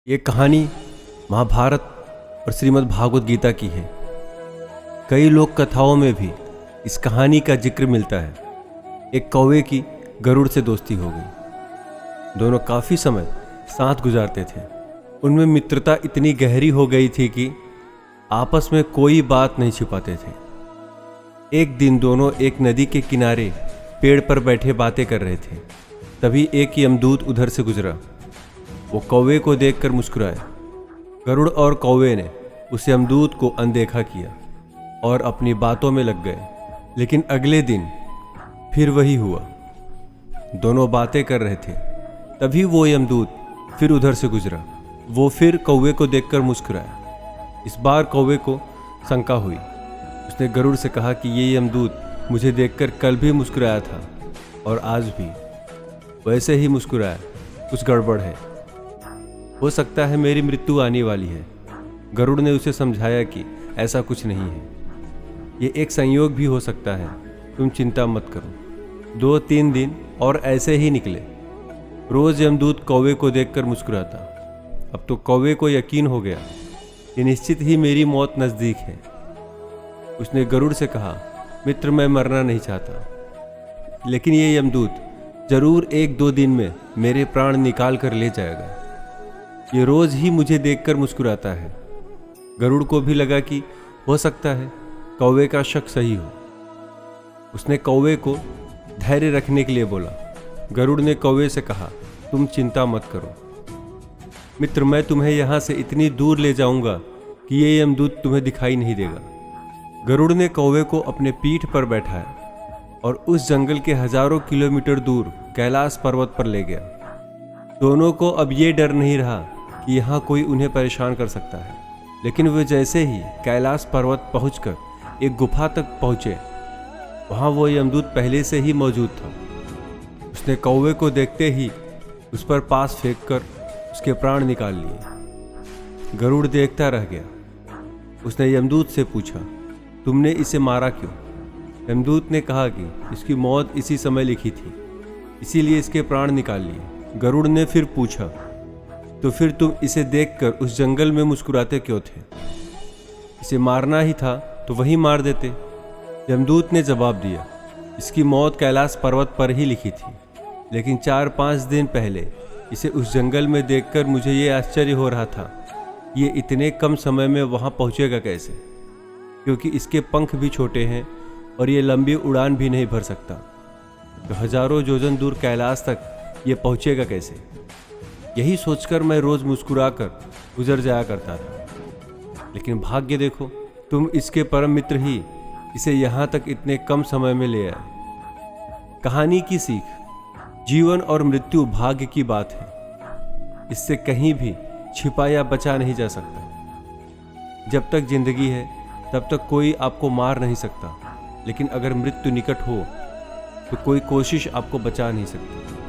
ये कहानी महाभारत और श्रीमद् भागवत गीता की है। कई लोक कथाओं में भी इस कहानी का जिक्र मिलता है। एक कौवे की गरुड़ से दोस्ती हो गई। दोनों काफ़ी समय साथ गुजारते थे। उनमें मित्रता इतनी गहरी हो गई थी कि आपस में कोई बात नहीं छिपाते थे। एक दिन दोनों एक नदी के किनारे पेड़ पर बैठे बातें कर रहे थे। तभी एक यमदूत उधर से गुजरा। वो कौवे को देखकर मुस्कुराया। गरुड़ और कौवे ने उस यमदूत को अनदेखा किया और अपनी बातों में लग गए। लेकिन अगले दिन फिर वही हुआ। दोनों बातें कर रहे थे। तभी वो यमदूत फिर उधर से गुजरा। वो फिर कौवे को देखकर मुस्कुराया। इस बार कौवे को शंका हुई। उसने गरुड़ से कहा कि ये यमदूत मुझे देखकर कल भी मुस्कुराया था और आज भी वैसे ही मुस्कुराया। कुछ गड़बड़ है। हो सकता है मेरी मृत्यु आने वाली है। गरुड़ ने उसे समझाया कि ऐसा कुछ नहीं है। ये एक संयोग भी हो सकता है। तुम चिंता मत करो। 2-3 दिन और ऐसे ही निकले। रोज यमदूत कौवे को देखकर मुस्कुराता। अब तो कौवे को यकीन हो गया कि निश्चित ही मेरी मौत नज़दीक है। उसने गरुड़ से कहा, मित्र, मैं मरना नहीं चाहता, लेकिन ये यमदूत जरूर 1-2 दिन में मेरे प्राण निकाल कर ले जाएगा। ये रोज ही मुझे देखकर मुस्कुराता है। गरुड़ को भी लगा कि हो सकता है कौवे का शक सही हो। उसने कौवे को धैर्य रखने के लिए बोला। गरुड़ ने कौवे से कहा, तुम चिंता मत करो मित्र, मैं तुम्हें यहाँ से इतनी दूर ले जाऊंगा कि ये यमदूत तुम्हें दिखाई नहीं देगा। गरुड़ ने कौवे को अपने पीठ पर बैठाया और उस जंगल के हजारों किलोमीटर दूर कैलाश पर्वत पर ले गया। दोनों को अब ये डर नहीं रहा कि यहाँ कोई उन्हें परेशान कर सकता है। लेकिन वे जैसे ही कैलाश पर्वत पहुंचकर एक गुफा तक पहुंचे, वहाँ वो यमदूत पहले से ही मौजूद था। उसने कौवे को देखते ही उस पर पास फेंककर उसके प्राण निकाल लिए। गरुड़ देखता रह गया। उसने यमदूत से पूछा, तुमने इसे मारा क्यों? यमदूत ने कहा कि इसकी मौत इसी समय लिखी थी, इसीलिए इसके प्राण निकाल लिए। गरुड़ ने फिर पूछा, तो फिर तुम इसे देखकर उस जंगल में मुस्कुराते क्यों थे? इसे मारना ही था तो वहीं मार देते। यमदूत ने जवाब दिया, इसकी मौत कैलाश पर्वत पर ही लिखी थी, लेकिन 4-5 दिन पहले इसे उस जंगल में देखकर मुझे ये आश्चर्य हो रहा था, ये इतने कम समय में वहाँ पहुँचेगा कैसे, क्योंकि इसके पंख भी छोटे हैं और ये लंबी उड़ान भी नहीं भर सकता। तो हजारों योजन दूर कैलाश तक ये पहुँचेगा कैसे? यही सोचकर मैं रोज मुस्कुराकर गुजर जाया करता था। लेकिन भाग्य देखो, तुम इसके परम मित्र ही इसे यहाँ तक इतने कम समय में ले आए। कहानी की सीख, जीवन और मृत्यु भाग्य की बात है। इससे कहीं भी छिपा या बचा नहीं जा सकता। जब तक जिंदगी है तब तक कोई आपको मार नहीं सकता, लेकिन अगर मृत्यु निकट हो तो कोई कोशिश आपको बचा नहीं सकती।